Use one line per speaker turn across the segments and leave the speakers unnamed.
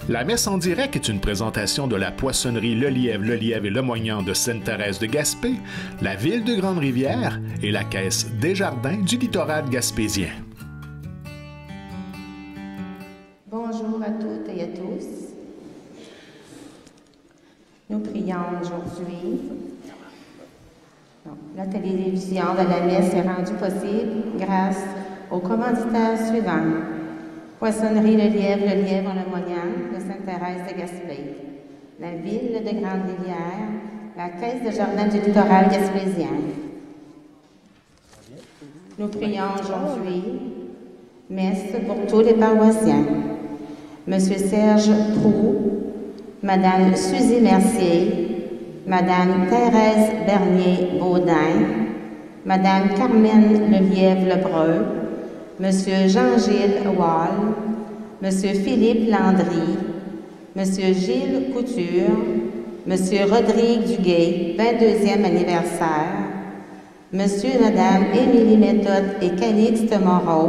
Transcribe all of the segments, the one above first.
La messe en direct est une présentation de la poissonnerie Le Lièvre et Le Moignant de Sainte-Thérèse de Gaspé, la ville de Grande-Rivière et la caisse Desjardins du littoral gaspésien.
Bonjour à toutes et à tous. Nous prions aujourd'hui. La télévision de la messe est rendue possible grâce aux commanditaires suivants. Poissonnerie Le Lièvre Le Moignant de Sainte-Thérèse de Gaspé, la ville de Grande-Rivière, la caisse de jardin du littoral gaspésien. Nous prions aujourd'hui messe pour tous les paroissiens. Monsieur Serge Proux, Madame Suzy Mercier, Madame Thérèse Bernier-Baudin, Madame Carmen Levièvre-Lebreu, Monsieur Jean-Gilles Wall, Monsieur Philippe Landry, Monsieur Gilles Couture, Monsieur Rodrigue Duguay, 22e anniversaire, Monsieur et Madame Émilie Méthode et Calixte Moreau,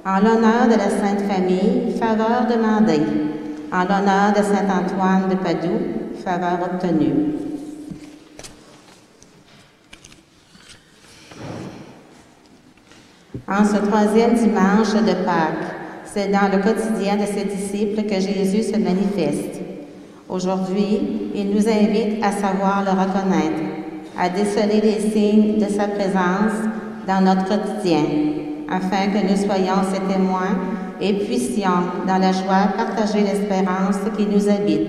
en l'honneur de la Sainte Famille, faveur demandée, en l'honneur de Saint-Antoine de Padoue, faveur obtenue. En ce troisième dimanche de Pâques, c'est dans le quotidien de ses disciples que Jésus se manifeste. Aujourd'hui, il nous invite à savoir le reconnaître, à déceler les signes de sa présence dans notre quotidien, afin que nous soyons ses témoins et puissions, dans la joie, partager l'espérance qui nous habite.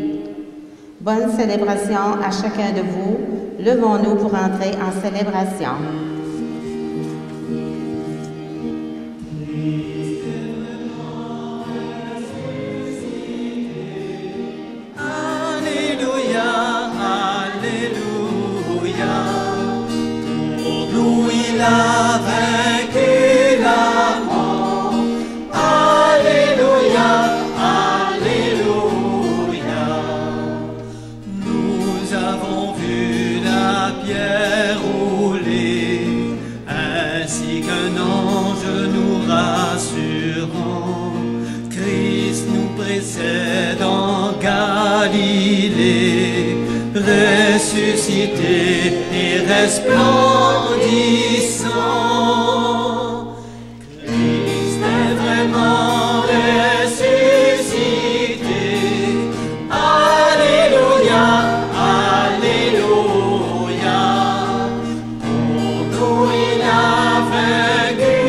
Bonne célébration à chacun de vous. Levons-nous pour entrer en célébration.
Il a vaincu la mort. Alléluia, Alléluia. Nous avons vu la pierre rouler, ainsi qu'un ange nous rassurant. Christ nous précède en Galilée, ressuscité et resplendissant. Christ est vraiment ressuscité. Alléluia, Alléluia. Pour nous il a vaincu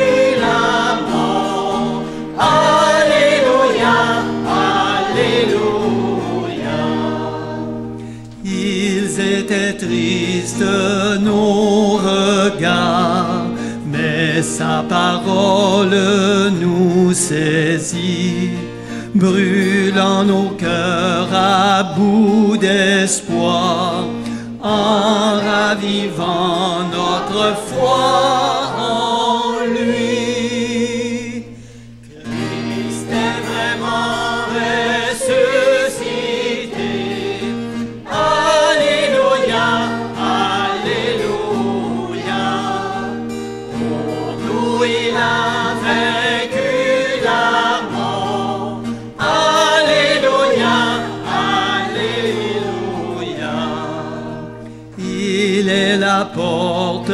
la mort. Alléluia, Alléluia. Ils étaient tristes, nos regards, mais sa parole nous saisit, brûlant nos cœurs à bout d'espoir, en ravivant notre foi en lui. Christ est vraiment ressuscité. Alléluia, Alléluia. Pour nous il a vaincu la mort. Alléluia, Alléluia. Il est la porte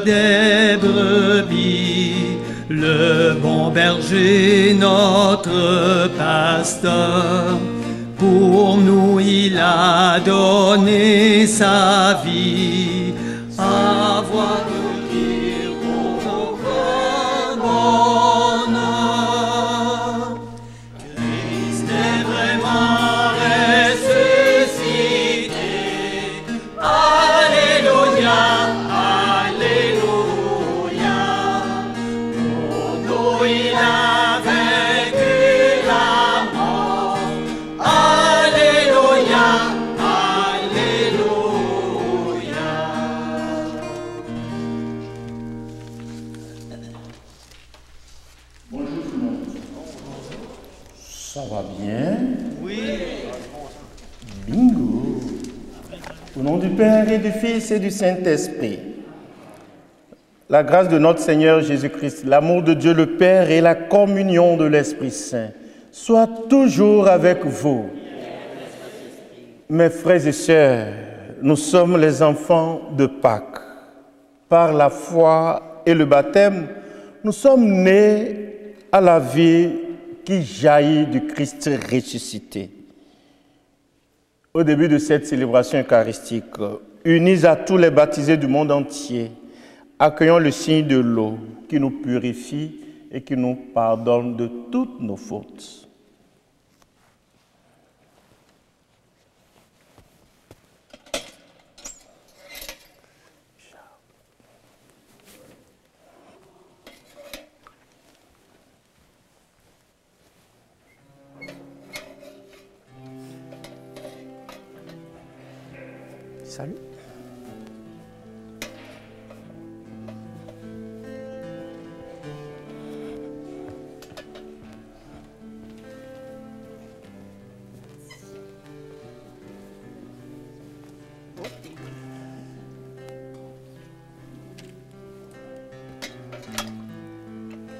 des brebis, le bon berger, notre pasteur. Pour nous il a donné sa vie, à voir de dire pour notre bonheur. Christ est vraiment ressuscité. Alléluia, Alléluia. Pour nous il a vaincu la mort. Alléluia, Alléluia.
Bonjour tout le monde. Ça va bien?
Oui.
Bingo. Au nom du Père et du Fils et du Saint-Esprit. La grâce de notre Seigneur Jésus-Christ, l'amour de Dieu le Père et la communion de l'Esprit Saint soit toujours avec vous. Mes frères et sœurs, nous sommes les enfants de Pâques. Par la foi et le baptême, nous sommes nés à la vie qui jaillit du Christ ressuscité. Au début de cette célébration eucharistique, unis à tous les baptisés du monde entier, accueillons le signe de l'eau qui nous purifie et qui nous pardonne de toutes nos fautes. Salut.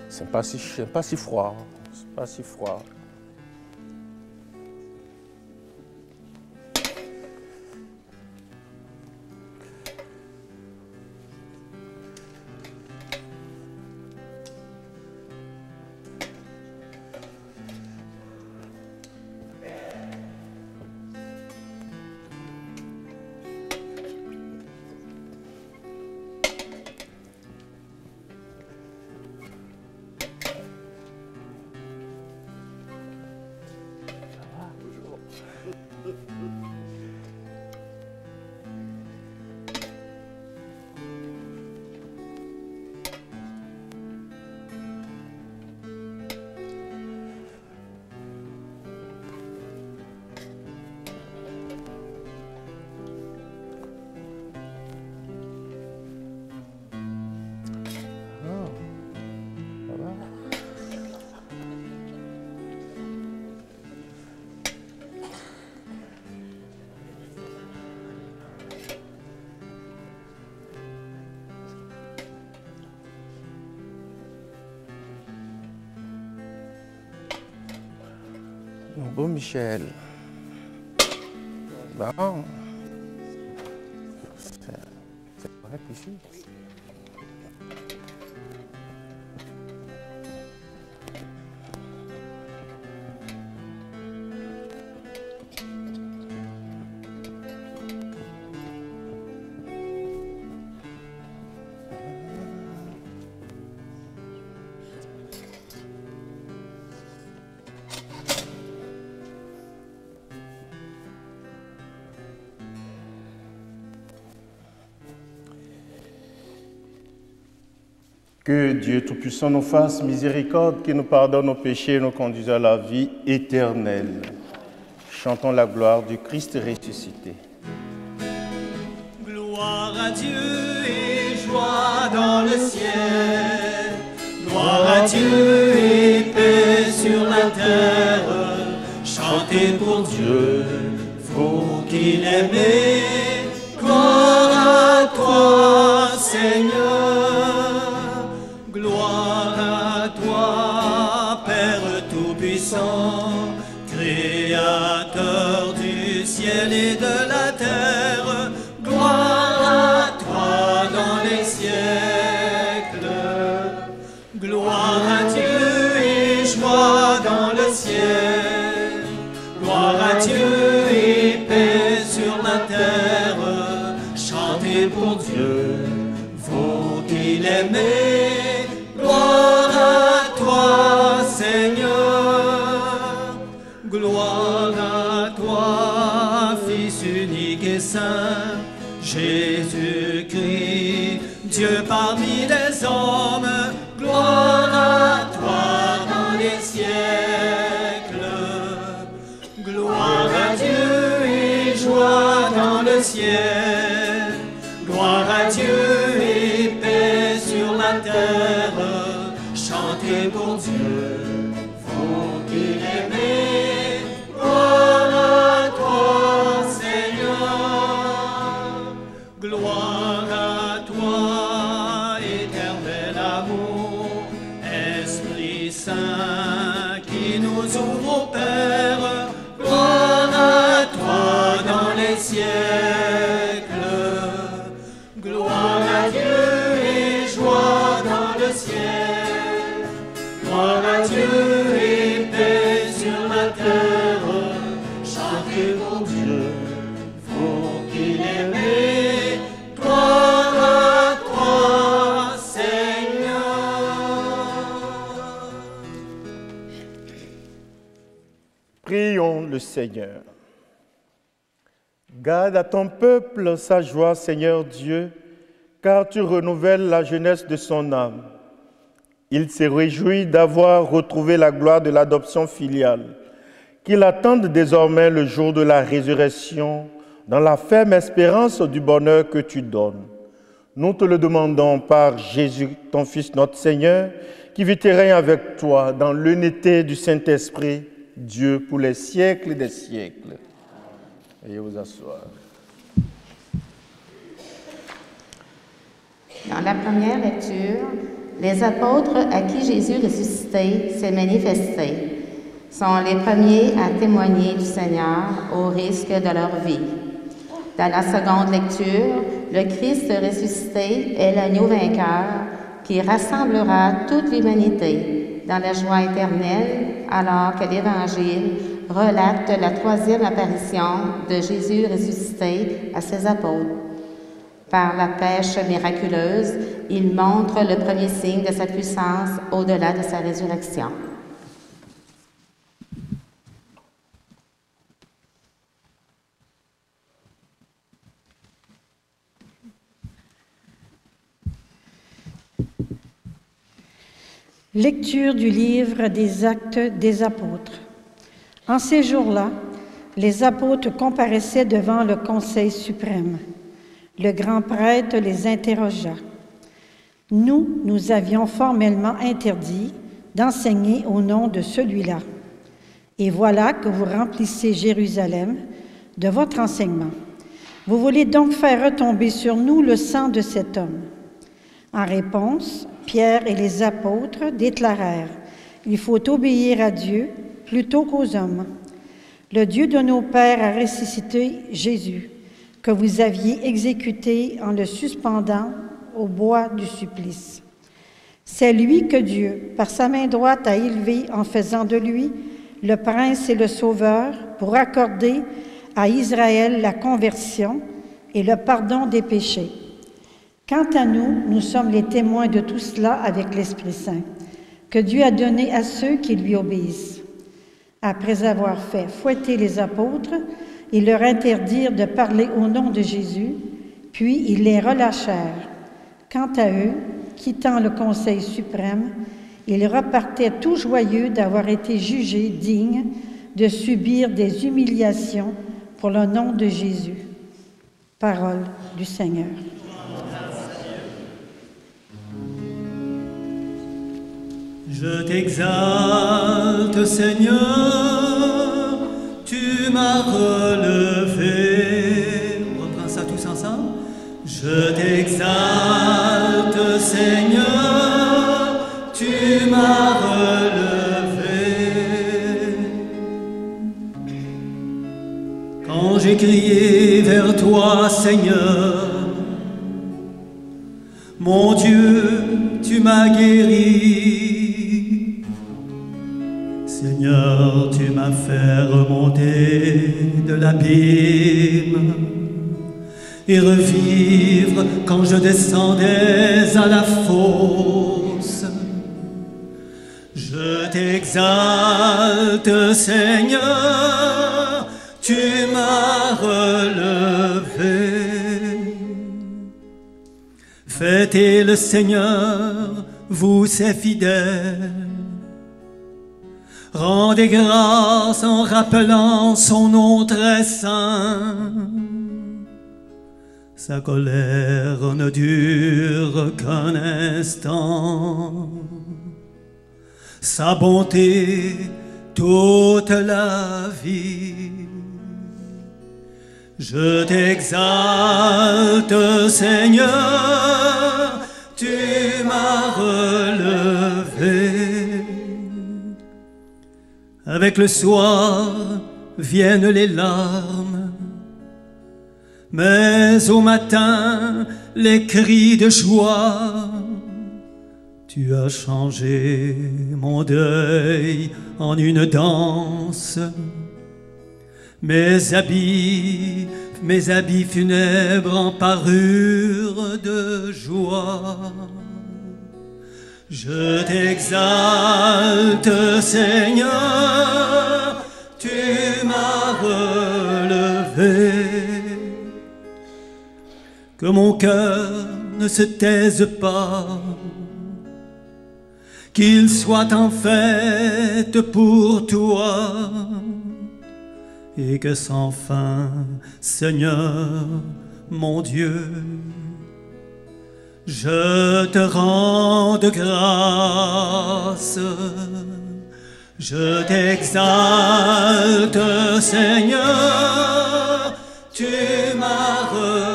C'est pas si froid. C'est pas si froid. Bon, Michel. Bon. C'est correct ici. Que Dieu Tout-Puissant nous fasse miséricorde, qu'il nous pardonne nos péchés et nous conduise à la vie éternelle. Chantons la gloire du Christ ressuscité.
Gloire à Dieu et joie dans le ciel. Gloire à Dieu et paix sur la terre. Chantez pour Dieu, vous qui l'aimez. Gloire à toi, Seigneur. Gloire à toi, Père Tout-Puissant, Créateur du ciel et de la terre. Gloire à toi dans les siècles. Gloire à Dieu et joie dans le ciel. Gloire à Dieu et paix sur la terre. Chantez pour Dieu, vous qui l'aimez. Gloire à toi, Seigneur. Gloire à toi, Fils unique et saint, Jésus-Christ, Dieu parmi les hommes. Gloire à toi dans les siècles. Gloire à Dieu et joie dans le ciel. Gloire à Dieu et paix sur la terre. Chantez pour Dieu, vous qui l'aimez. Gloire à toi, Seigneur. Gloire à toi, éternel amour, Esprit Saint qui nous nous ouvrons, Père, gloire à toi dans les siècles. Gloire à Dieu et joie dans le ciel. Gloire à Dieu et paix sur la terre. Chantez pour Dieu, pour qu'il aimé. Gloire à toi, Seigneur.
Prions le Seigneur. Garde à ton peuple sa joie, Seigneur Dieu, car tu renouvelles la jeunesse de son âme. Il se réjouit d'avoir retrouvé la gloire de l'adoption filiale, qu'il attende désormais le jour de la résurrection, dans la ferme espérance du bonheur que tu donnes. Nous te le demandons par Jésus, ton Fils, notre Seigneur, qui vit et règne avec toi dans l'unité du Saint-Esprit, Dieu pour les siècles des siècles. Veuillez vous asseoir.
Dans la première lecture, les apôtres à qui Jésus ressuscité s'est manifesté sont les premiers à témoigner du Seigneur au risque de leur vie. Dans la seconde lecture, le Christ ressuscité est l'agneau vainqueur qui rassemblera toute l'humanité dans la joie éternelle, alors que l'Évangile relate la troisième apparition de Jésus ressuscité à ses apôtres. Par la pêche miraculeuse, il montre le premier signe de sa puissance au-delà de sa résurrection.
Lecture du livre des Actes des Apôtres. En ces jours-là, les apôtres comparaissaient devant le Conseil suprême. Le grand prêtre les interrogea. Nous avions formellement interdit d'enseigner au nom de celui-là. Et voilà que vous remplissez Jérusalem de votre enseignement. Vous voulez donc faire retomber sur nous le sang de cet homme. En réponse, Pierre et les apôtres déclarèrent « Il faut obéir à Dieu plutôt qu'aux hommes. Le Dieu de nos pères a ressuscité Jésus, que vous aviez exécuté en le suspendant au bois du supplice. C'est lui que Dieu, par sa main droite, a élevé en faisant de lui le prince et le sauveur pour accorder à Israël la conversion et le pardon des péchés. Quant à nous, nous sommes les témoins de tout cela avec l'Esprit Saint, que Dieu a donné à ceux qui lui obéissent. Après avoir fait fouetter les apôtres, ils leur interdirent de parler au nom de Jésus, puis ils les relâchèrent. Quant à eux, quittant le Conseil suprême, ils repartaient tout joyeux d'avoir été jugés dignes de subir des humiliations pour le nom de Jésus. Parole du Seigneur.
Je t'exalte, Seigneur, tu m'as relevé. On reprend ça tous ensemble. Je t'exalte, Seigneur, tu m'as relevé. Quand j'ai crié vers toi, Seigneur, mon Dieu, tu m'as guéri. Seigneur, tu m'as fait remonter de l'abîme et revivre quand je descendais à la fosse. Je t'exalte, Seigneur, tu m'as relevé. Fêtez le Seigneur, vous ses fidèles. Rendez grâce en rappelant son nom très saint. Sa colère ne dure qu'un instant. Sa bonté toute la vie. Je t'exalte, Seigneur, tu m'as relevé. Avec le soir viennent les larmes, mais au matin les cris de joie. Tu as changé mon deuil en une danse. Mes habits funèbres en parure de joie. Je t'exalte, Seigneur, tu m'as relevé. Que mon cœur ne se taise pas, qu'il soit en fête pour toi, et que sans fin, Seigneur, mon Dieu, je te rende grâce. Je t'exalte, Seigneur, tu m'as relevé.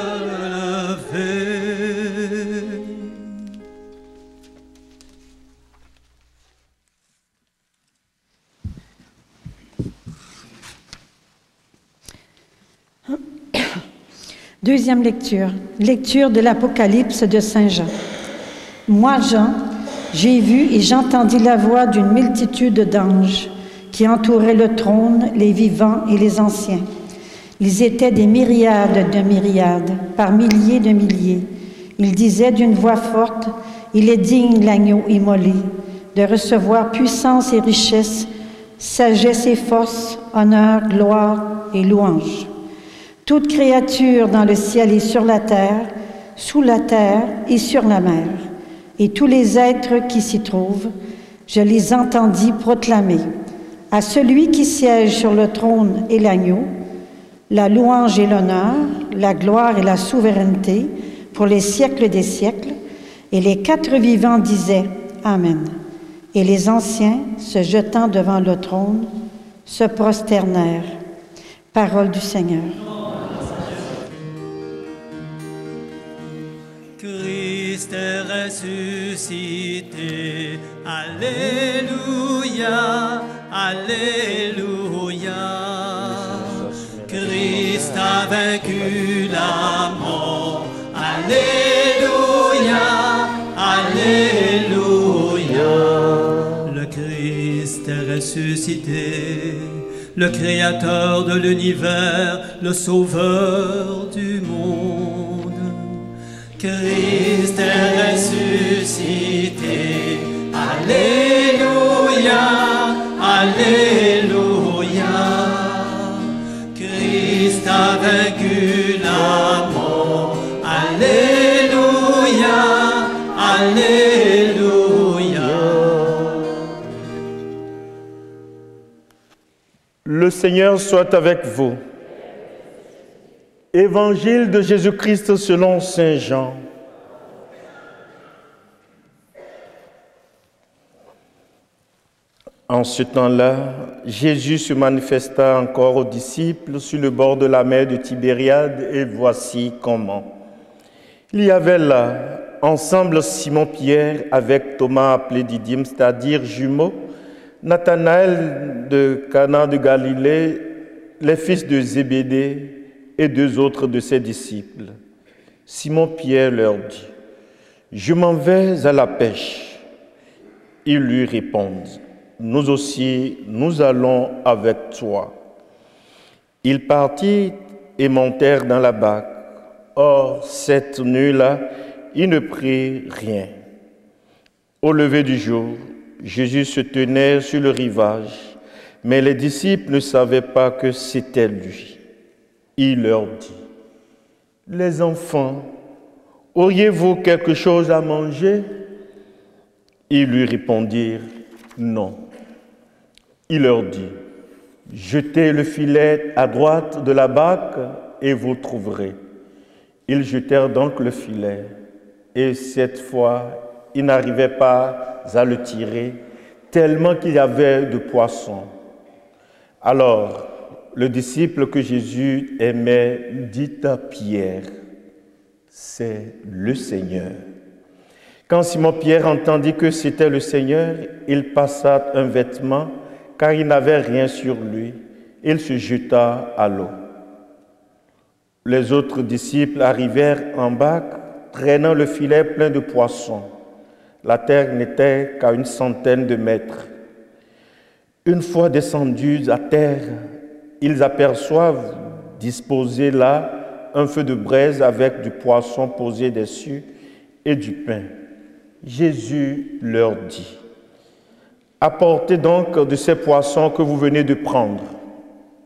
Deuxième lecture, lecture de l'Apocalypse de Saint Jean. Moi, Jean, j'ai vu et j'entendis la voix d'une multitude d'anges qui entouraient le trône, les vivants et les anciens. Ils étaient des myriades de myriades, par milliers de milliers. Ils disaient d'une voix forte, « Il est digne, l'agneau immolé, de recevoir puissance et richesse, sagesse et force, honneur, gloire et louange. » Toute créature dans le ciel et sur la terre, sous la terre et sur la mer, et tous les êtres qui s'y trouvent, je les entendis proclamer à celui qui siège sur le trône et l'agneau, la louange et l'honneur, la gloire et la souveraineté pour les siècles des siècles. Et les quatre vivants disaient Amen. Et les anciens, se jetant devant le trône, se prosternèrent. Parole du Seigneur.
Christ est ressuscité, Alléluia, Alléluia. Christ a vaincu la mort, Alléluia, Alléluia. Le Christ est ressuscité, le Créateur de l'univers, le Sauveur du monde. Christ est ressuscité, Alléluia, Alléluia. Christ a vaincu la mort, Alléluia, Alléluia.
Le Seigneur soit avec vous. Évangile de Jésus-Christ selon Saint Jean. En ce temps-là, Jésus se manifesta encore aux disciples sur le bord de la mer de Tibériade, et voici comment. Il y avait là, ensemble, Simon-Pierre avec Thomas appelé Didyme, c'est-à-dire jumeaux, Nathanaël de Cana de Galilée, les fils de Zébédée, et deux autres de ses disciples. Simon-Pierre leur dit, « Je m'en vais à la pêche. » Ils lui répondent, « Nous aussi, nous allons avec toi. » Ils partirent et montèrent dans la barque. Or, cette nuit-là, ils ne prirent rien. Au lever du jour, Jésus se tenait sur le rivage, mais les disciples ne savaient pas que c'était lui. Il leur dit, « Les enfants, auriez-vous quelque chose à manger ?» Ils lui répondirent, « Non. » Il leur dit, « Jetez le filet à droite de la barque et vous trouverez. » Ils jetèrent donc le filet, et cette fois, ils n'arrivaient pas à le tirer, tellement qu'il y avait de poissons. Alors, le disciple que Jésus aimait dit à Pierre, « C'est le Seigneur. » Quand Simon-Pierre entendit que c'était le Seigneur, il passa un vêtement car il n'avait rien sur lui. Il se jeta à l'eau. Les autres disciples arrivèrent en barque, traînant le filet plein de poissons. La terre n'était qu'à 100 de mètres. Une fois descendus à terre, ils aperçoivent disposé là un feu de braise avec du poisson posé dessus et du pain. Jésus leur dit: apportez donc de ces poissons que vous venez de prendre.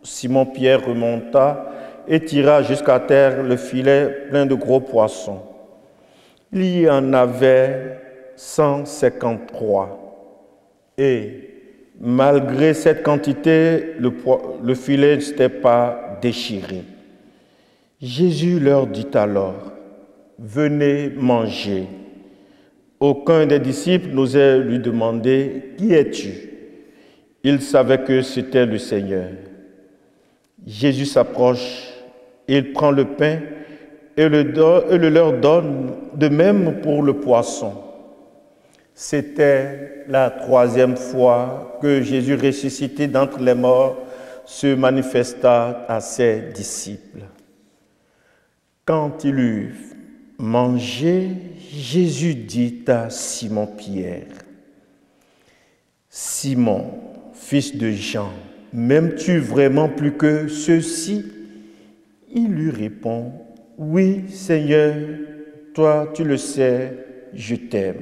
Simon-Pierre remonta et tira jusqu'à terre le filet plein de gros poissons. Il y en avait 153. Et malgré cette quantité, le filet ne s'était pas déchiré. Jésus leur dit alors: venez manger. Aucun des disciples n'osait lui demander: qui es-tu? Il savait que c'était le Seigneur. Jésus s'approche, il prend le pain et le leur donne, de même pour le poisson. C'était la 3e fois que Jésus, ressuscité d'entre les morts, se manifesta à ses disciples. Quand il eut mangé, Jésus dit à Simon-Pierre: Simon, fils de Jean, m'aimes-tu vraiment plus que ceux-ci? Il lui répond: oui, Seigneur, toi tu le sais, je t'aime.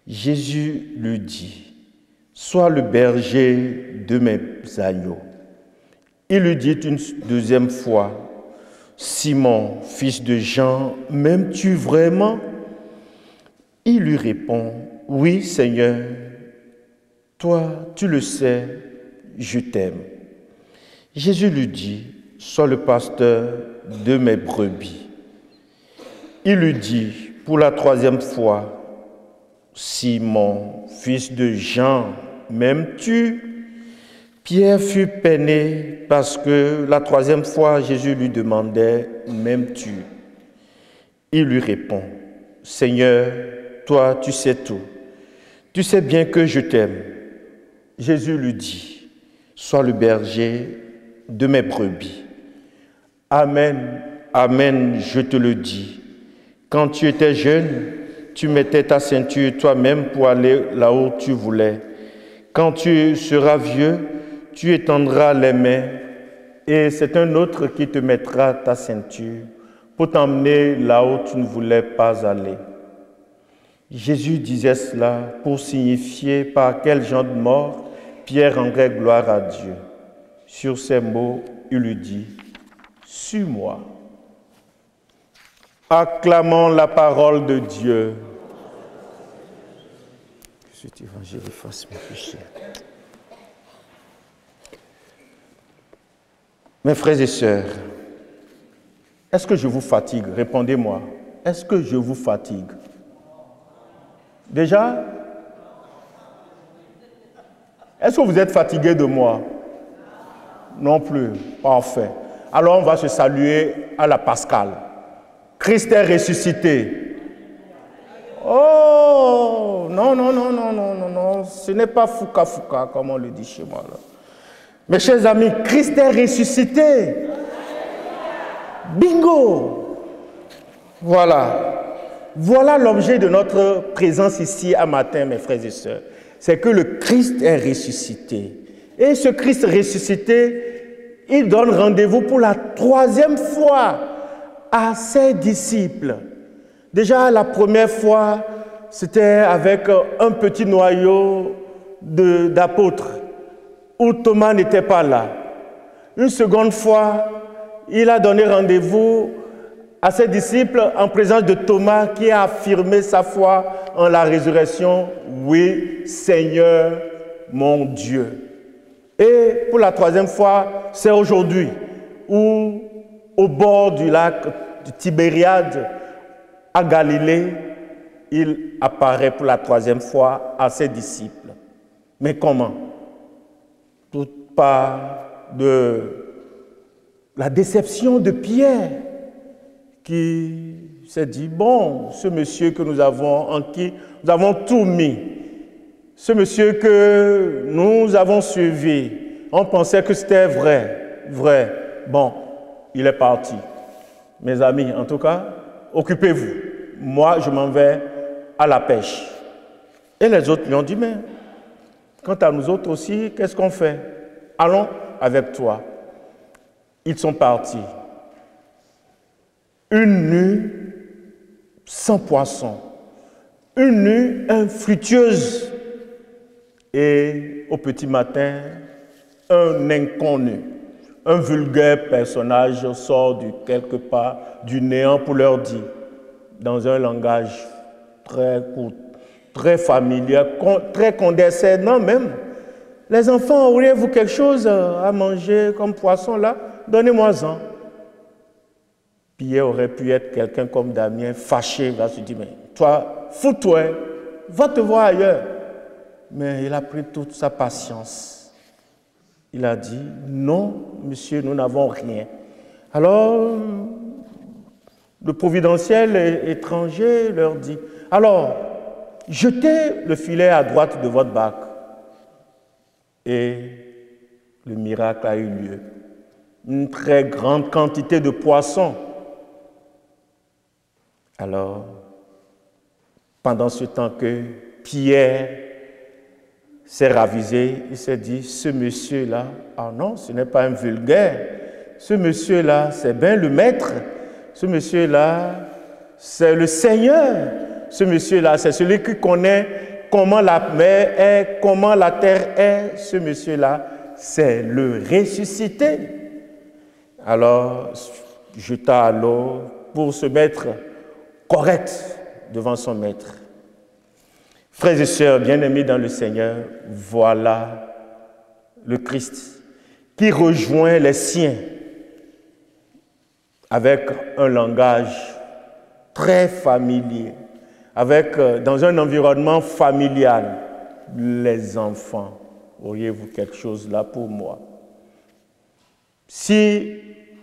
Jésus lui dit: sois le berger de mes agneaux. Il lui dit une 2e fois: Simon, fils de Jean, m'aimes-tu vraiment? Il lui répond: oui, Seigneur, toi tu le sais, je t'aime. Jésus lui dit: sois le pasteur de mes brebis. Il lui dit pour la 3e fois: Simon, fils de Jean, m'aimes-tu? Pierre fut peiné parce que la 3e fois Jésus lui demandait: m'aimes-tu? Il lui répond: Seigneur, toi tu sais tout. Tu sais bien que je t'aime. Jésus lui dit: sois le berger de mes brebis. Amen, amen, je te le dis. Quand tu étais jeune, tu mettais ta ceinture toi-même pour aller là où tu voulais. Quand tu seras vieux, tu étendras les mains et c'est un autre qui te mettra ta ceinture pour t'emmener là où tu ne voulais pas aller. Jésus disait cela pour signifier par quel genre de mort Pierre rendrait gloire à Dieu. Sur ces mots, il lui dit: suis-moi. Acclamons la parole de Dieu. Que cet évangile efface mes péchés. Mes frères et sœurs, est-ce que je vous fatigue? Répondez-moi. Est-ce que je vous fatigue? Déjà? Est-ce que vous êtes fatigué de moi? Non plus. Parfait. Alors on va se saluer à la Pascale. Christ est ressuscité. Oh, non, non, non, non, non, non, non. Ce n'est pas fouca fouca comme on le dit chez moi là. Mes chers amis, Christ est ressuscité. Bingo! Voilà. Voilà l'objet de notre présence ici à matin, mes frères et sœurs. C'est que le Christ est ressuscité. Et ce Christ ressuscité, il donne rendez-vous pour la 3e fois à ses disciples. Déjà, la première fois, c'était avec un petit noyau d'apôtres, où Thomas n'était pas là. Une seconde fois, il a donné rendez-vous à ses disciples en présence de Thomas qui a affirmé sa foi en la résurrection. Oui, Seigneur, mon Dieu. Et pour la 3e fois, c'est aujourd'hui, où au bord du lac de Tibériade, à Galilée, il apparaît pour la 3e fois à ses disciples. Mais comment? Tout part de la déception de Pierre, qui s'est dit: bon, ce monsieur que nous avons, en qui nous avons tout mis, Ce monsieur que nous avons suivi, on pensait que c'était vrai. Bon, il est parti. Mes amis, en tout cas, occupez-vous. Moi, je m'en vais à la pêche. Et les autres lui ont dit, mais quant à nous autres aussi, qu'est-ce qu'on fait? Allons avec toi. Ils sont partis. Une nuit sans poisson. Une nuit infructueuse. Et au petit matin, un inconnu, un vulgaire personnage sort de quelque part du néant pour leur dire, dans un langage très court, très familier, très condescendant même, les enfants, auriez-vous quelque chose à manger comme poisson là? Donnez-moi-en. Pierre aurait pu être quelqu'un comme Damien, fâché, il va se dire, mais toi, fous-toi, va te voir ailleurs. Mais il a pris toute sa patience. Il a dit, non, monsieur, nous n'avons rien. Alors, le providentiel étranger leur dit, alors, jetez le filet à droite de votre barque. Et le miracle a eu lieu. Une très grande quantité de poissons. Alors, pendant ce temps que Pierre s'est ravisé, il s'est dit, ce monsieur-là, ah non, ce n'est pas un vulgaire, ce monsieur-là, c'est bien le maître, ce monsieur-là, c'est le Seigneur, ce monsieur-là, c'est celui qui connaît comment la mer est, comment la terre est, ce monsieur-là, c'est le ressuscité. Alors, jeta à l'eau pour se mettre correct devant son maître. Frères et sœurs bien-aimés dans le Seigneur, voilà le Christ qui rejoint les siens avec un langage très familier, dans un environnement familial. Les enfants, auriez-vous quelque chose là pour moi? Si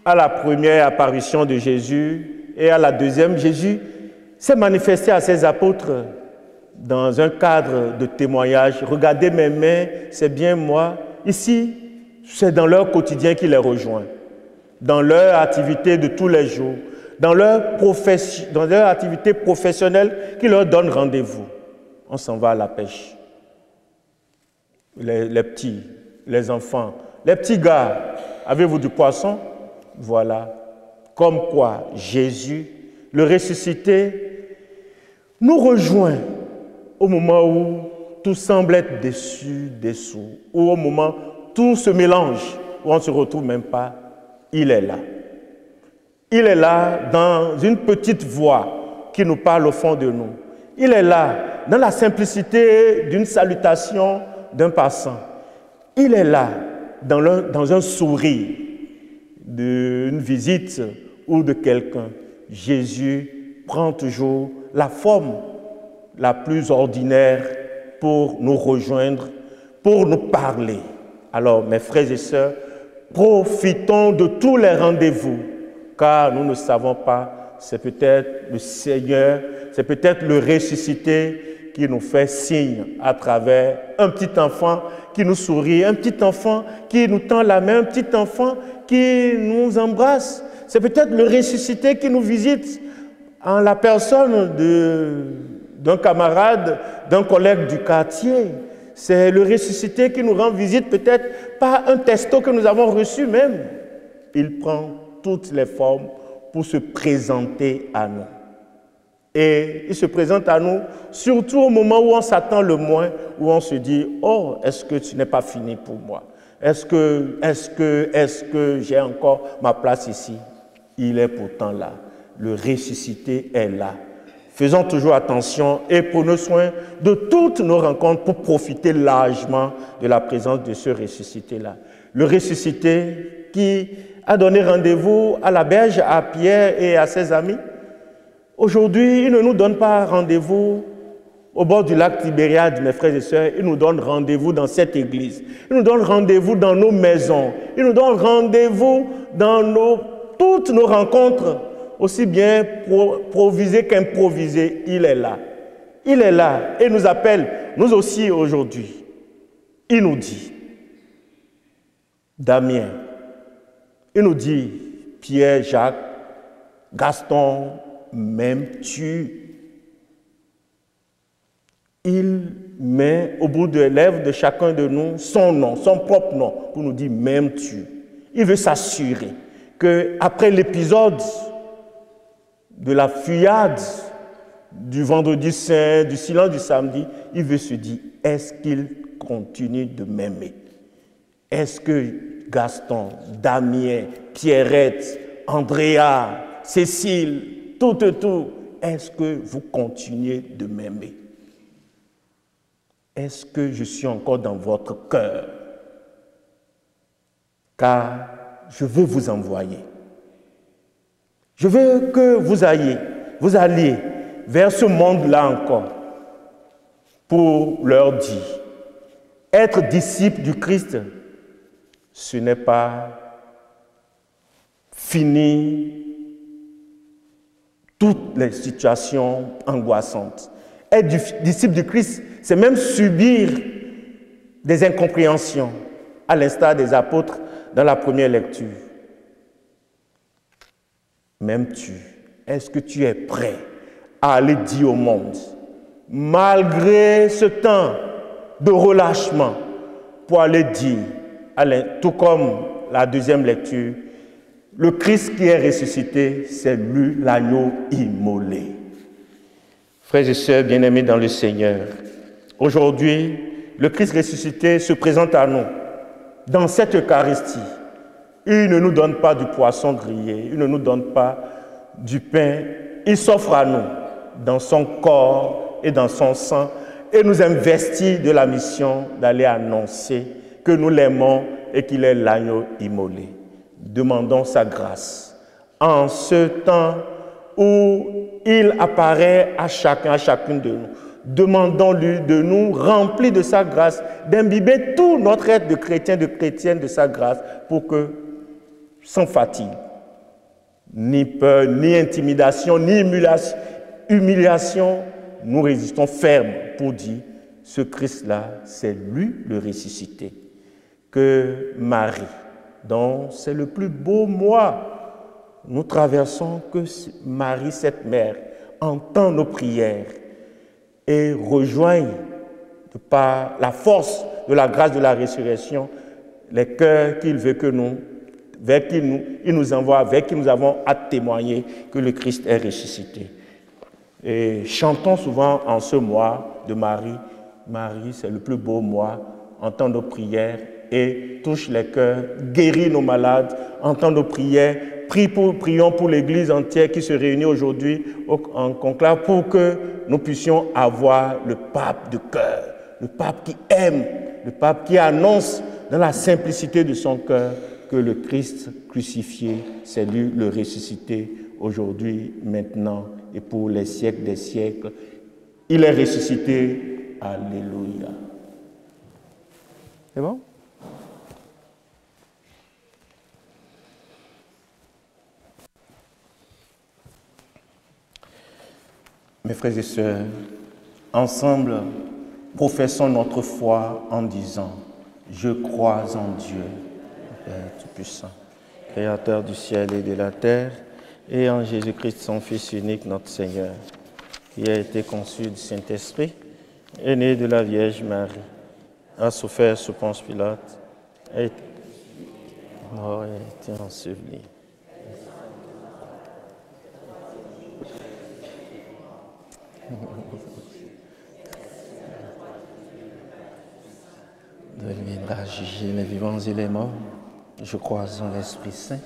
à la première apparition de Jésus et à la deuxième, Jésus s'est manifesté à ses apôtres dans un cadre de témoignage. Regardez mes mains, c'est bien moi. Ici, c'est dans leur quotidien qu'il les rejoint, dans leur activité de tous les jours, dans leur activité professionnelle qu'il leur donne rendez-vous. On s'en va à la pêche. Les petits, les enfants, les petits gars, avez-vous du poisson? Voilà. Comme quoi, Jésus, le ressuscité, nous rejoint au moment où tout semble être déçu, dessous, ou au moment où tout se mélange, où on ne se retrouve même pas, il est là. Il est là dans une petite voix qui nous parle au fond de nous. Il est là dans la simplicité d'une salutation d'un passant. Il est là dans un sourire d'une visite ou de quelqu'un. Jésus prend toujours la forme la plus ordinaire pour nous rejoindre, pour nous parler. Alors, mes frères et sœurs, profitons de tous les rendez-vous, car nous ne savons pas, c'est peut-être le Seigneur, c'est peut-être le ressuscité qui nous fait signe à travers un petit enfant qui nous sourit, un petit enfant qui nous tend la main, un petit enfant qui nous embrasse. C'est peut-être le ressuscité qui nous visite en la personne d'un camarade, d'un collègue du quartier. C'est le ressuscité qui nous rend visite, peut-être par un texto que nous avons reçu même. Il prend toutes les formes pour se présenter à nous. Et il se présente à nous, surtout au moment où on s'attend le moins, où on se dit, oh, est-ce que tu n'es pas fini pour moi? Est-ce que j'ai encore ma place ici? Il est pourtant là. Le ressuscité est là. Faisons toujours attention et prenons soin de toutes nos rencontres pour profiter largement de la présence de ce ressuscité-là. Le ressuscité qui a donné rendez-vous à la berge à Pierre et à ses amis. Aujourd'hui, il ne nous donne pas rendez-vous au bord du lac Tibériade, mes frères et sœurs. Il nous donne rendez-vous dans cette église. Il nous donne rendez-vous dans nos maisons. Il nous donne rendez-vous dans toutes nos rencontres, aussi bien provisées qu'improvisées. Il est là. Il est là et nous appelle, nous aussi aujourd'hui. Il nous dit, Damien, il nous dit, Pierre, Jacques, Gaston, m'aimes-tu? Il met au bout des lèvres de chacun de nous son nom, son propre nom, pour nous dire, m'aimes-tu? Il veut s'assurer qu'après l'épisode de la fuyade du vendredi saint, du silence du samedi, il veut se dire, est-ce qu'il continue de m'aimer? Est-ce que Gaston, Damien, Pierrette, Andrea, Cécile, tout, est-ce que vous continuez de m'aimer? Est-ce que je suis encore dans votre cœur? Car je veux vous envoyer. Je veux que vous alliez vers ce monde-là encore pour leur dire, être disciple du Christ, ce n'est pas finir toutes les situations angoissantes. Être disciple du Christ, c'est même subir des incompréhensions, à l'instar des apôtres dans la première lecture. M'aimes-tu? Est-ce que tu es prêt à aller dire au monde, malgré ce temps de relâchement, pour aller dire, tout comme la deuxième lecture, le Christ qui est ressuscité, c'est lui l'agneau immolé. Frères et sœurs bien-aimés dans le Seigneur, aujourd'hui, le Christ ressuscité se présente à nous dans cette Eucharistie. Il ne nous donne pas du poisson grillé, il ne nous donne pas du pain, il s'offre à nous dans son corps et dans son sang et nous investit de la mission d'aller annoncer que nous l'aimons et qu'il est l'agneau immolé. Demandons sa grâce en ce temps où il apparaît à chacun, à chacune de nous. Demandons-lui de nous remplir de sa grâce, d'imbiber tout notre être de chrétien, de chrétienne de sa grâce pour que, sans fatigue, ni peur, ni intimidation, ni humiliation, nous résistons fermes pour dire, ce Christ-là, c'est lui le ressuscité. Que Marie, dont c'est le plus beau mois, nous traversons, que Marie, cette mère, entend nos prières et rejoigne par la force de la grâce de la résurrection les cœurs qu'il veut que nous, vers qui il nous envoie, vers qui nous avons à témoigner que le Christ est ressuscité. Et chantons souvent en ce mois de Marie. Marie, c'est le plus beau mois, entend nos prières et touche les cœurs, guérit nos malades, entend nos prières, prions pour l'Église entière qui se réunit aujourd'hui en conclave pour que nous puissions avoir le pape de cœur, le pape qui aime, le pape qui annonce dans la simplicité de son cœur que le Christ crucifié, c'est lui le ressuscité aujourd'hui, maintenant et pour les siècles des siècles. Il est ressuscité. Alléluia. C'est bon? Mes frères et sœurs, ensemble, professons notre foi en disant « Je crois en Dieu, Père Tout-Puissant, Créateur du ciel et de la terre, et en Jésus-Christ, son Fils unique, notre Seigneur, qui a été conçu du Saint-Esprit, est né de la Vierge Marie, a souffert sous Ponce Pilate, est mort et a été enseveli. Il viendra juger les vivants et les morts. Je crois en l'Esprit Saint,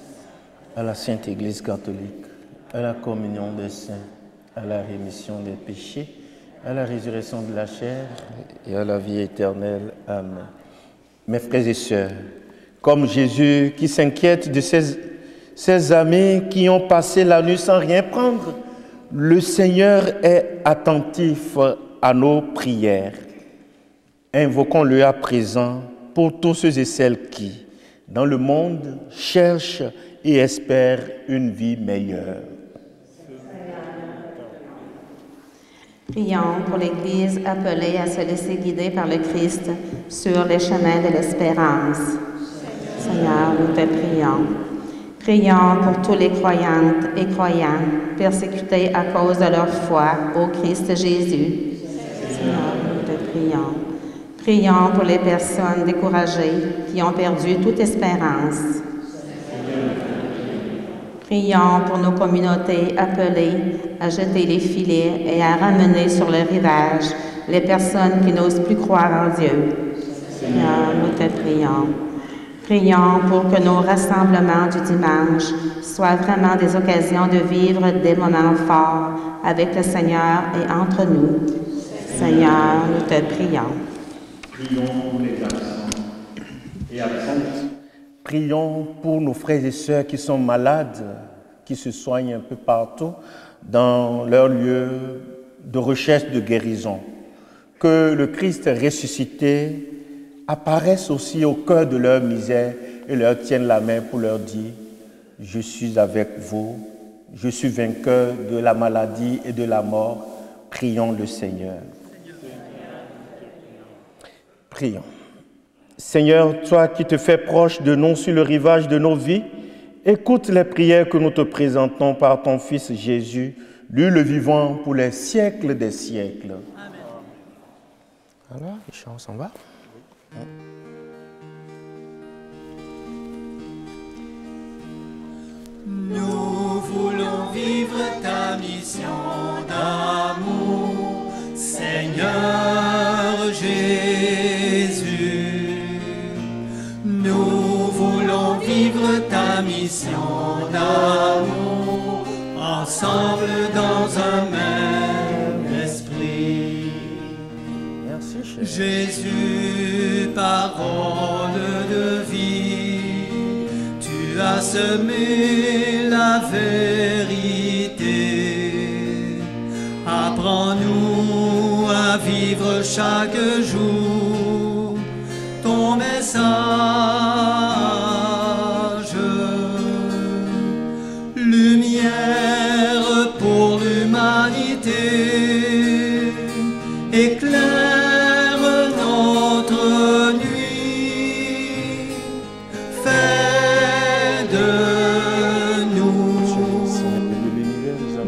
à la Sainte Église catholique, à la communion des saints, à la rémission des péchés, à la résurrection de la chair et à la vie éternelle. Amen. Mes frères et sœurs, comme Jésus qui s'inquiète de ses amis qui ont passé la nuit sans rien prendre, le Seigneur est attentif à nos prières. Invoquons-le à présent pour tous ceux et celles qui, dans le monde, cherchent et espèrent une vie meilleure.
Prions pour l'Église appelée à se laisser guider par le Christ sur les chemins de l'espérance. Seigneur, nous te prions. Prions pour tous les croyantes et croyants persécutés à cause de leur foi au Christ Jésus. Seigneur, nous te prions. Prions pour les personnes découragées qui ont perdu toute espérance. Prions pour nos communautés appelées à jeter les filets et à ramener sur le rivage les personnes qui n'osent plus croire en Dieu. Seigneur, nous te prions. Prions pour que nos rassemblements du dimanche soient vraiment des occasions de vivre des moments forts avec le Seigneur et entre nous. Seigneur, nous te prions.
Prions pour les absents et absentes. Prions pour nos frères et sœurs qui sont malades, qui se soignent un peu partout dans leur lieu de recherche de guérison. Que le Christ ressuscité apparaisse aussi au cœur de leur misère et leur tienne la main pour leur dire « Je suis avec vous, je suis vainqueur de la maladie et de la mort. Prions le Seigneur. » Prions. Seigneur, toi qui te fais proche de nous sur le rivage de nos vies, écoute les prières que nous te présentons par ton Fils Jésus, lui le vivant pour les siècles des siècles. Amen. Alors, les chants s'en va.
Nous voulons vivre ta mission d'amour, Seigneur Jésus. Nous voulons vivre ta mission d'amour, ensemble dans un même esprit.
Merci, cher.
Jésus, parole de vie, tu as semé la vérité. Apprends-nous à vivre chaque jour ton message. Lumière pour l'humanité, éclaire notre nuit, fais de nous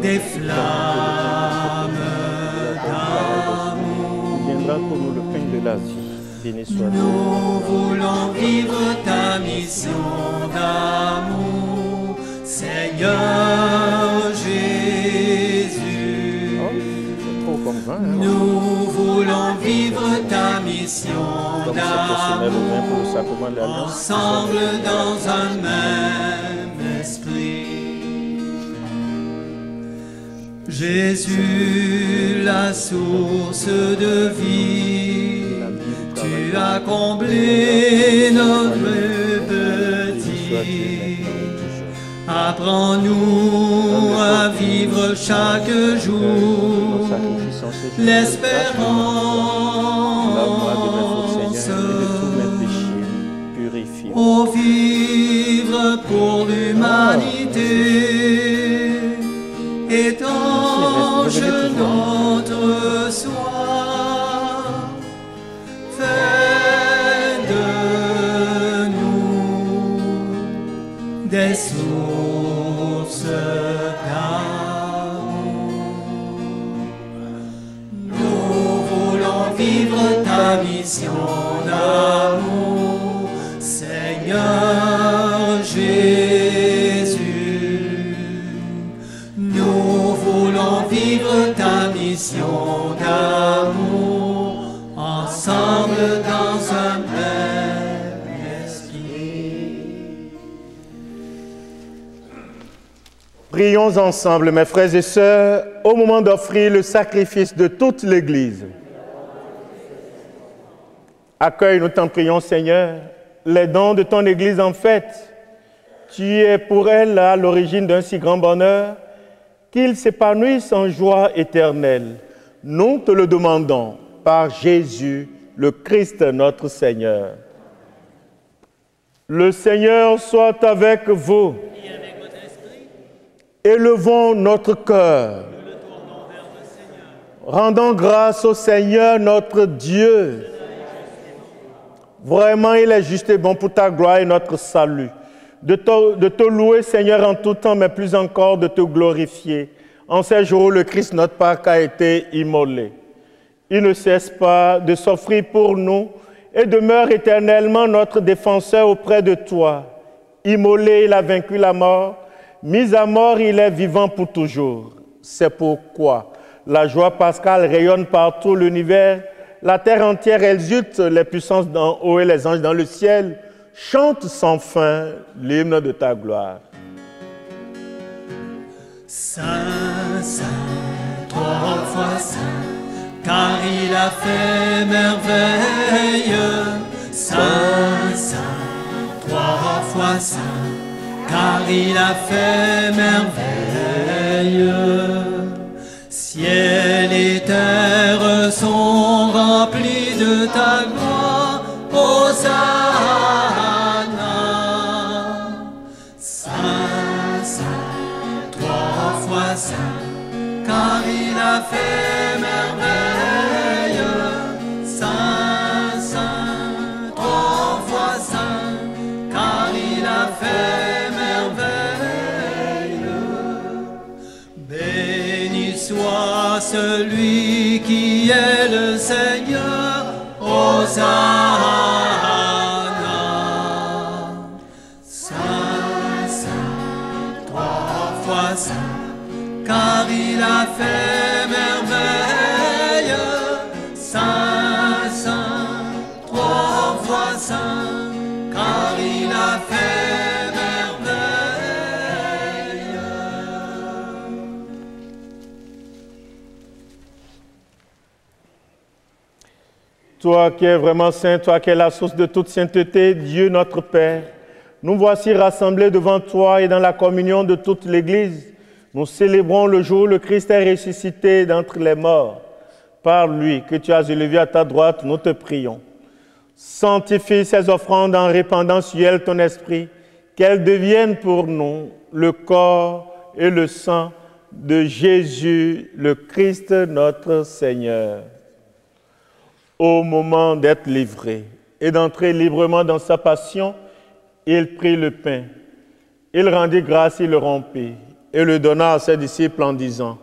des flammes d'amour.
Viendra pour nous le pain de la vie. Béni soit Dieu.
Nous voulons vivre ta mission d'amour, Seigneur Jésus.
Oh, c'est trop convaincant, hein?
Nous voulons vivre ta mission
Comme c'est personnel au vin pour le sacrement de l'Alliance.
ensemble dans un même esprit. Jésus, la source de vie, tu as comblé notre petit. Apprends-nous à vivre chaque jour l'espérance. Au vivre pour l'humanité, étanche notre soif, fais de nous des sources d'amour. Nous voulons vivre ta mission d'amour, Seigneur Jésus. Nous voulons vivre ta mission d'amour, ensemble dans un même esprit.
Prions ensemble, mes frères et sœurs, au moment d'offrir le sacrifice de toute l'Église. Accueille, nous t'en prions, Seigneur, les dons de ton Église en fête. Tu es pour elle à l'origine d'un si grand bonheur qu'ils s'épanouissent en joie éternelle. Nous te le demandons par Jésus, le Christ notre Seigneur. Le Seigneur soit avec vous.
Et avec votre esprit,
Élevons notre cœur.
nous le tournons vers le Seigneur.
Rendons grâce au Seigneur notre Dieu. Vraiment, il est juste et bon pour ta gloire et notre salut. De te louer, Seigneur, en tout temps, mais plus encore de te glorifier. En ces jours où le Christ, notre Pâque, a été immolé. Il ne cesse pas de s'offrir pour nous et demeure éternellement notre défenseur auprès de toi. Immolé, il a vaincu la mort. Mis à mort, il est vivant pour toujours. C'est pourquoi la joie pascale rayonne par tout l'univers. La terre entière exulte, les puissances d'en haut et les anges dans le ciel chantent sans fin l'hymne de ta gloire.
Saint, Saint, trois fois Saint, car il a fait merveille. Saint, Saint, trois fois Saint, car il a fait merveille. Ciel et terre sont remplis de ta gloire, Hosanna. Saint, Saint, trois fois Saint, car il a fait merveille. Saint, Saint, trois fois Saint, car il a fait merveille. Béni soit celui qui est le Seigneur, Hosanna. Saint, Saint, trois fois Saint, car il a fait merveille. Saint, Saint, trois fois Saint, car il a fait merveille.
Toi qui es vraiment saint, toi qui es la source de toute sainteté, Dieu notre Père, nous voici rassemblés devant toi et dans la communion de toute l'Église. Nous célébrons le jour où le Christ est ressuscité d'entre les morts. Par lui que tu as élevé à ta droite, nous te prions. Sanctifie ces offrandes en répandant sur elles ton esprit, qu'elles deviennent pour nous le corps et le sang de Jésus, le Christ notre Seigneur. Au moment d'être livré et d'entrer librement dans sa passion, il prit le pain. Il rendit grâce, il le rompit et le donna à ses disciples en disant,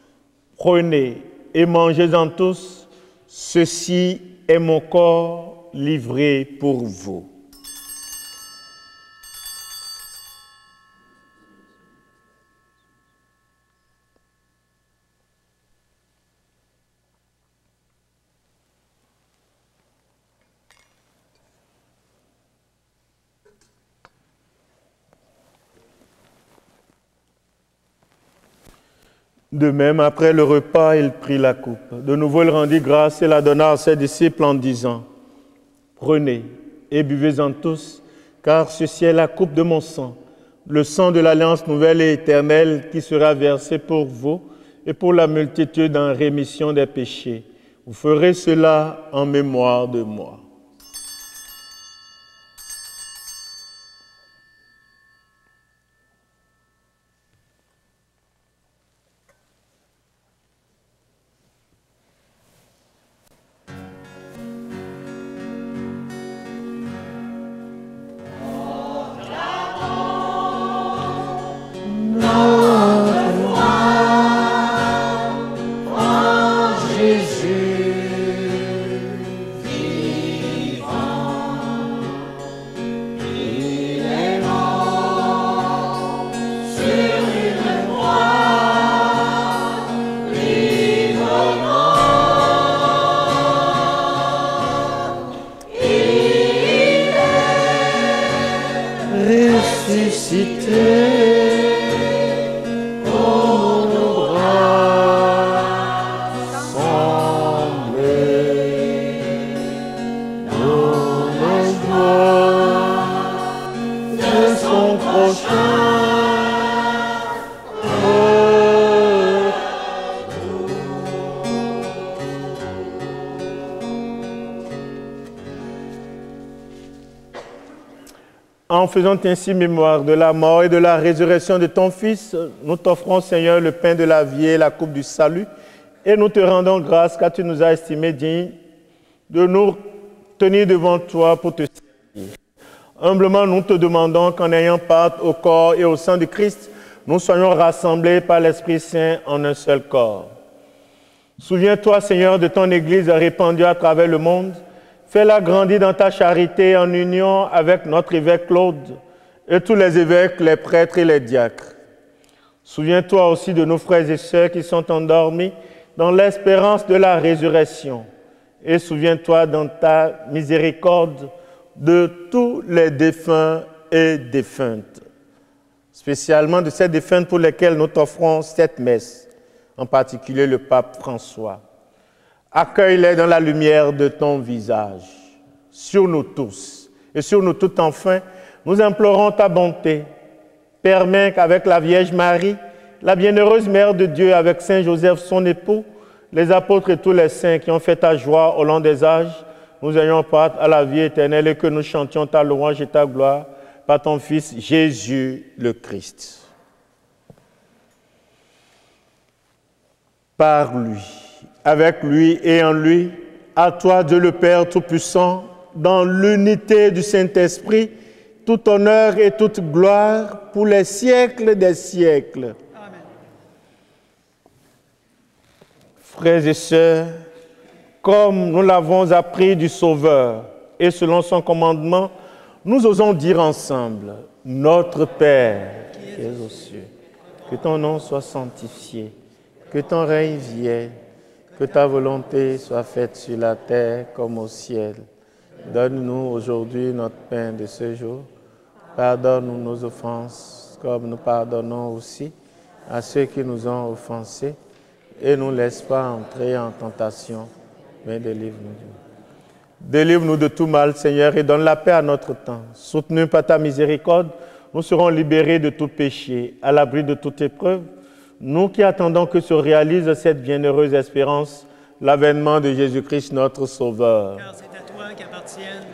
« Prenez et mangez-en tous, ceci est mon corps livré pour vous. » De même, après le repas, il prit la coupe. De nouveau, il rendit grâce et la donna à ses disciples en disant, « Prenez et buvez-en tous, car ceci est la coupe de mon sang, le sang de l'alliance nouvelle et éternelle qui sera versé pour vous et pour la multitude en rémission des péchés. Vous ferez cela en mémoire de moi. » En faisant ainsi mémoire de la mort et de la résurrection de ton Fils, nous t'offrons, Seigneur, le pain de la vie et la coupe du salut, et nous te rendons grâce car tu nous as estimés dignes de nous tenir devant toi pour te servir. Humblement, nous te demandons qu'en ayant part au corps et au sang de Christ, nous soyons rassemblés par l'Esprit Saint en un seul corps. Souviens-toi, Seigneur, de ton Église répandue à travers le monde. Fais-la grandir dans ta charité en union avec notre évêque Claude et tous les évêques, les prêtres et les diacres. Souviens-toi aussi de nos frères et sœurs qui sont endormis dans l'espérance de la résurrection. Et souviens-toi dans ta miséricorde de tous les défunts et défuntes, spécialement de ces défunts pour lesquels nous t'offrons cette messe, en particulier le pape François. Accueille-les dans la lumière de ton visage, sur nous tous et sur nous toutes enfin. Nous implorons ta bonté. Permets qu'avec la Vierge Marie, la bienheureuse Mère de Dieu, avec Saint Joseph, son époux, les apôtres et tous les saints qui ont fait ta joie au long des âges, nous ayons part à la vie éternelle et que nous chantions ta louange et ta gloire par ton Fils Jésus le Christ. Par lui, avec lui et en lui, à toi Dieu le Père Tout-Puissant, dans l'unité du Saint-Esprit, tout honneur et toute gloire pour les siècles des siècles. Amen. Frères et sœurs, comme nous l'avons appris du Sauveur et selon son commandement, nous osons dire ensemble, Notre Père qui es aux cieux, que ton nom soit sanctifié, que ton règne vienne, que ta volonté soit faite sur la terre comme au ciel. Donne-nous aujourd'hui notre pain de ce jour. Pardonne-nous nos offenses, comme nous pardonnons aussi à ceux qui nous ont offensés. Et ne nous laisse pas entrer en tentation, mais délivre-nous. Délivre-nous de tout mal, Seigneur, et donne la paix à notre temps. Soutenus par ta miséricorde, nous serons libérés de tout péché, à l'abri de toute épreuve. Nous qui attendons que se réalise cette bienheureuse espérance, l'avènement de Jésus-Christ, notre Sauveur.
Car c'est à toi qu'appartiennent.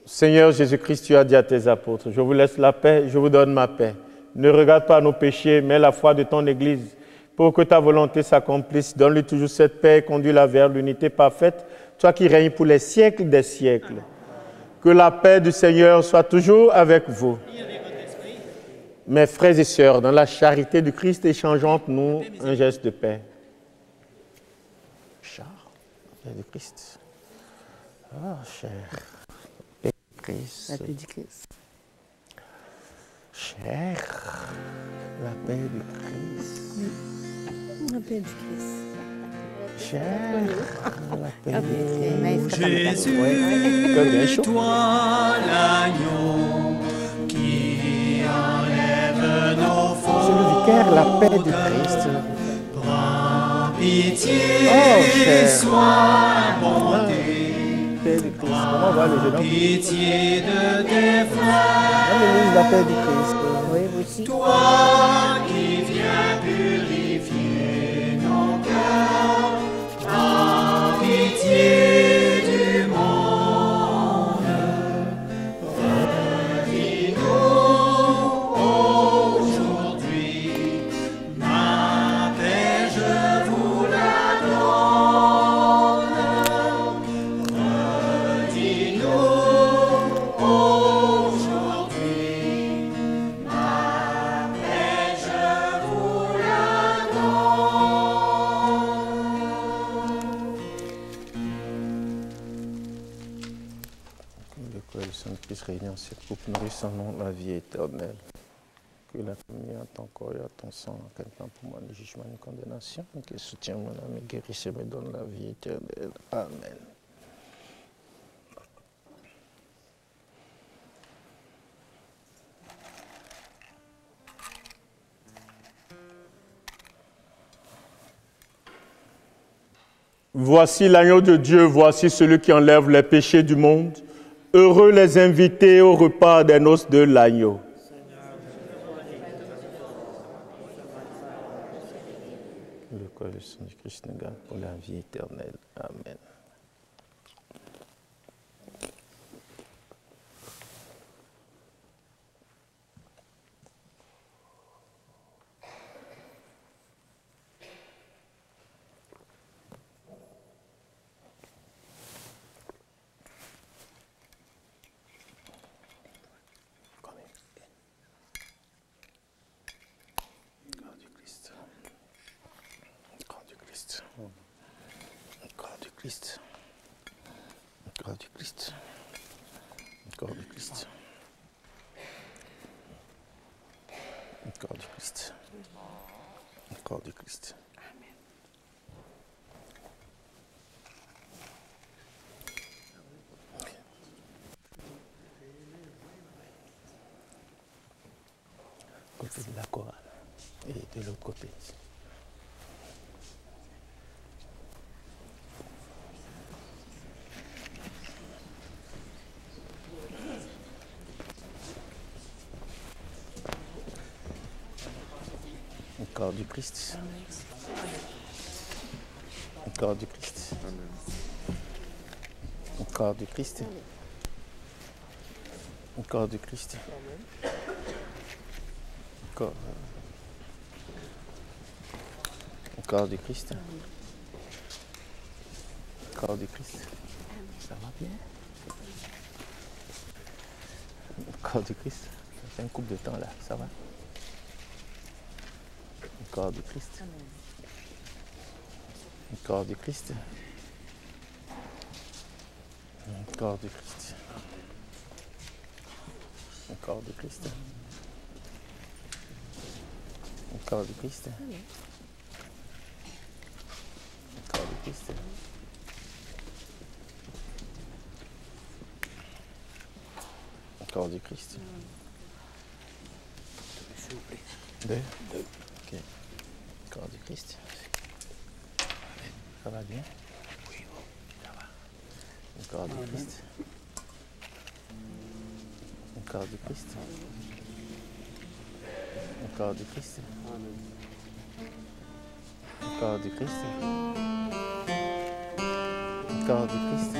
Seigneur Jésus-Christ, tu as dit à tes apôtres, je vous laisse la paix, je vous donne ma paix. Ne regarde pas nos péchés, mais la foi de ton Église. Pour que ta volonté s'accomplisse, donne-lui toujours cette paix et conduis-la vers l'unité parfaite, toi qui règnes pour les siècles des siècles. Que la paix du Seigneur soit toujours avec vous. Mes frères et sœurs, dans la charité du Christ, échangeons entre nous un geste de paix. Charles, la paix du Christ. Ah, cher. Christ. La paix du Christ. Cher, la paix du Christ.
La paix du Christ.
Cher, la paix du Christ.
Jésus, toi l'agneau qui enlève nos fautes.
C'est le vicaire, la paix du Christ.
Prends pitié,
cher.
sois bonté.
Comment va le jeune homme?
Pitié de tes frères.
L'église, la paix du Christ.
Oui, vous aussi.
Toi qui viens purifier nos cœurs, prends pitié du monde. Redis-nous aujourd'hui, ma paix je vous la donne. Redis-nous aujourd'hui, ma paix je vous la donne.
Le corps du Saint-Christ réuni en cette coupe nourrissant la vie éternelle. Que la communion à ton corps et à ton sang, en quel temps pour moi, le jugement et la condamnation, que soutient mon âme et guérisse et me donne la vie éternelle. Amen. Voici l'agneau de Dieu, voici celui qui enlève les péchés du monde. Heureux les invités au repas des noces de l'agneau. Le corps et le sang du Christ nous garde pour la vie éternelle. Amen. Christ. Le corps du Christ. Le corps du Christ. Le corps du Christ. Le corps du Christ. Côté de la chorale et de l'autre côté. Le corps du Christ. Le corps du Christ. Le corps du Christ. Le corps du Christ. Le corps du Christ. Le corps du Christ. Ça va bien? Le corps du Christ. Ça fait un couple de temps là, ça va? Le corps du Christ. Le corps du Christ. Le corps du Christ. Le corps du Christ. Le corps du Christ. Le corps du Christ. Le corps du Christ. Deux. Ok. Le corps du Christ. Ça va bien? Oui, ça va. Le corps du Christ. Le corps du Christ. Le corps du Christ. Le corps du Christ. Le corps du Christ.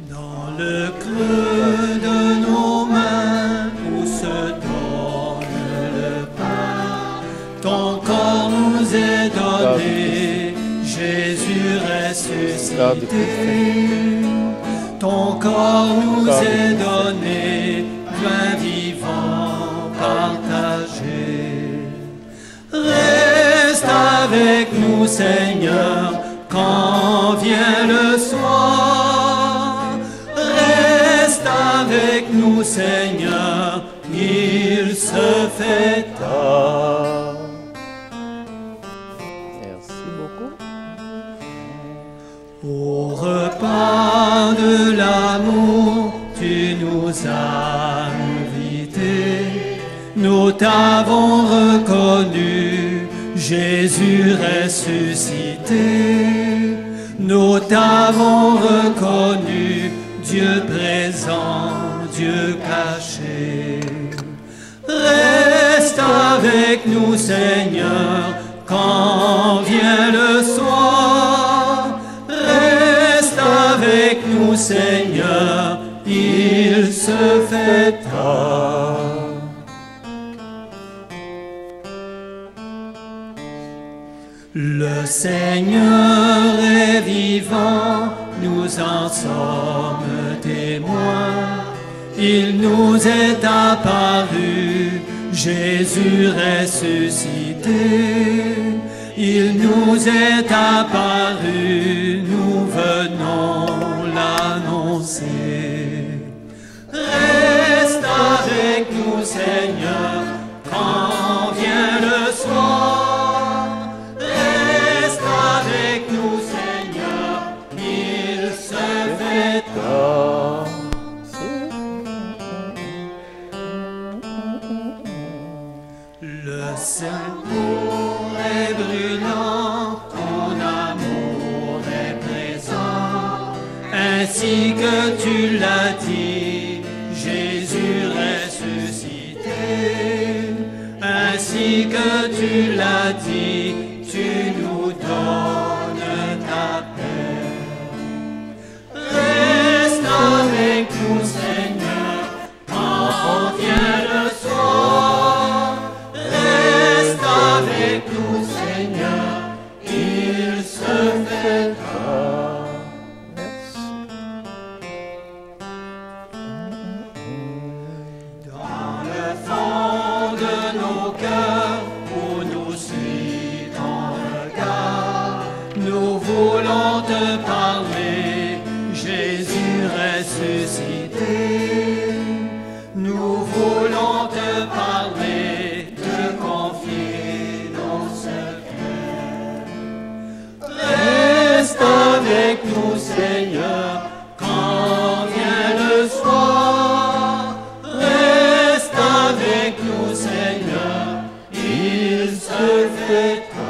Dans le creux de nos mains où se donne le pain, ton corps nous est donné, Jésus ressuscité. Ton corps nous est donné, pain vivant partagé. Reste avec nous, Seigneur, quand vient le soir. Reste avec nous, Seigneur, il se fait tard.
Merci beaucoup.
Au repas de l'amour, tu nous as invités. Nous t'avons reconnu, Jésus ressuscité. Nous t'avons reconnu, Dieu présent, Dieu caché. Reste avec nous, Seigneur, quand vient le soir. Reste avec nous, Seigneur, il se fait tard. Le Seigneur est vivant, nous en sommes témoins. Il nous est apparu, Jésus ressuscité. Il nous est apparu, nous venons l'annoncer. Reste avec nous, Seigneur, quand vient le soir. Reste avec nous, Seigneur, il se fait tard. Le Saint-Amour est brûlant, ton amour est présent, ainsi que tu l'as dit, Jésus ressuscité. Ainsi que tu l'as dit, tu nous donnes ta paix. Reste avec nous, Seigneur, quand vient le soir. Reste avec nous, Seigneur, il se fait tard. ressuscité, nous voulons te parler, te confier nos secrets. Reste avec nous, Seigneur, quand vient le soir. Reste avec nous, Seigneur, il se fait tard.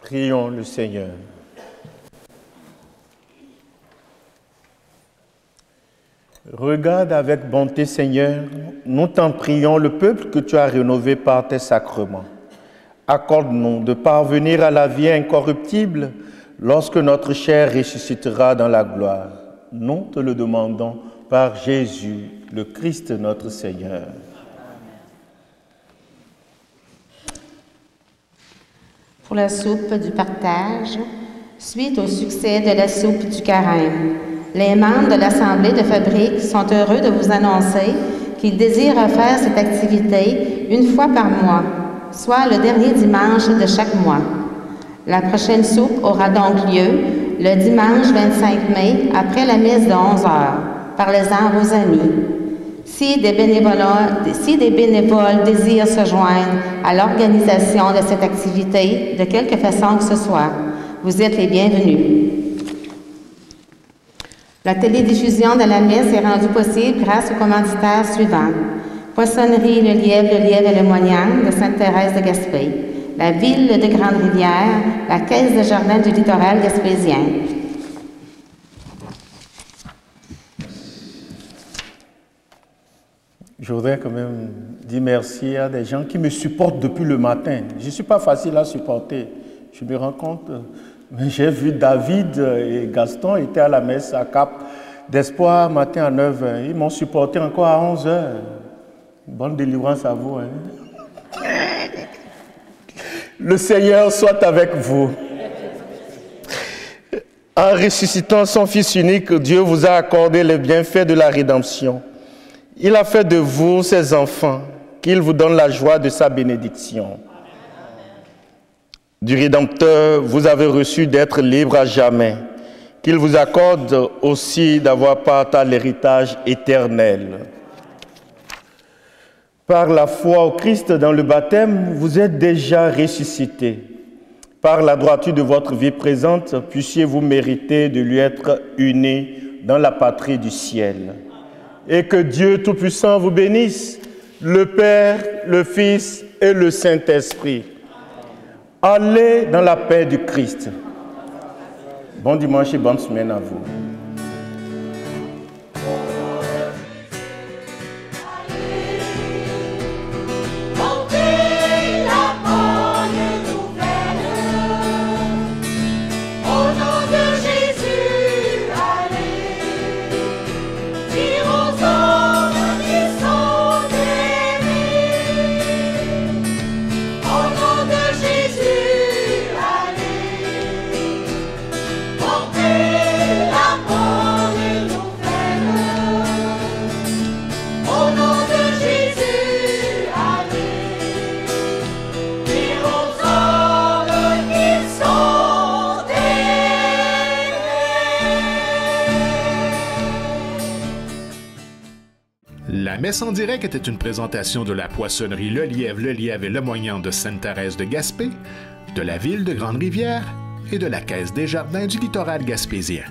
Prions le Seigneur. Regarde avec bonté, Seigneur, nous t'en prions, le peuple que tu as rénové par tes sacrements. Accorde-nous de parvenir à la vie incorruptible lorsque notre chair ressuscitera dans la gloire. Nous te le demandons par Jésus, le Christ notre Seigneur.
Pour la soupe du partage, suite au succès de la soupe du carême, les membres de l'Assemblée de fabrique sont heureux de vous annoncer qu'ils désirent faire cette activité une fois par mois, soit le dernier dimanche de chaque mois. La prochaine soupe aura donc lieu le dimanche 25 mai après la messe de 11 heures. Parlez-en à vos amis. Si des bénévoles désirent se joindre à l'organisation de cette activité, de quelque façon que ce soit, vous êtes les bienvenus. La télédiffusion de la messe est rendue possible grâce aux commanditaires suivants. Poissonnerie Le Lièvre et le Moignard de Sainte-Thérèse de Gaspé, la Ville de Grande-Rivière, la Caisse de jardin du littoral gaspésien.
Je voudrais quand même dire merci à des gens qui me supportent depuis le matin. Je ne suis pas facile à supporter, je me rends compte. Mais j'ai vu David et Gaston étaient à la messe à Cap d'Espoir matin à 9h. Ils m'ont supporté encore à 11h. Bonne délivrance à vous. Hein? Le Seigneur soit avec vous. En ressuscitant son Fils unique, Dieu vous a accordé les bienfaits de la rédemption. Il a fait de vous ses enfants, qu'il vous donne la joie de sa bénédiction. Du Rédempteur, vous avez reçu d'être libre à jamais, qu'il vous accorde aussi d'avoir part à l'héritage éternel. Par la foi au Christ dans le baptême, vous êtes déjà ressuscités. Par la droiture de votre vie présente, puissiez-vous mériter de lui être unis dans la patrie du ciel. Et que Dieu Tout-Puissant vous bénisse, le Père, le Fils et le Saint-Esprit. Allez dans la paix du Christ. Bon dimanche et bonne semaine à vous.
La messe en direct était une présentation de la poissonnerie Le Lièvre et le Moignard de Sainte-Thérèse de Gaspé, de la Ville de Grande-Rivière et de la Caisse des jardins du littoral gaspésien.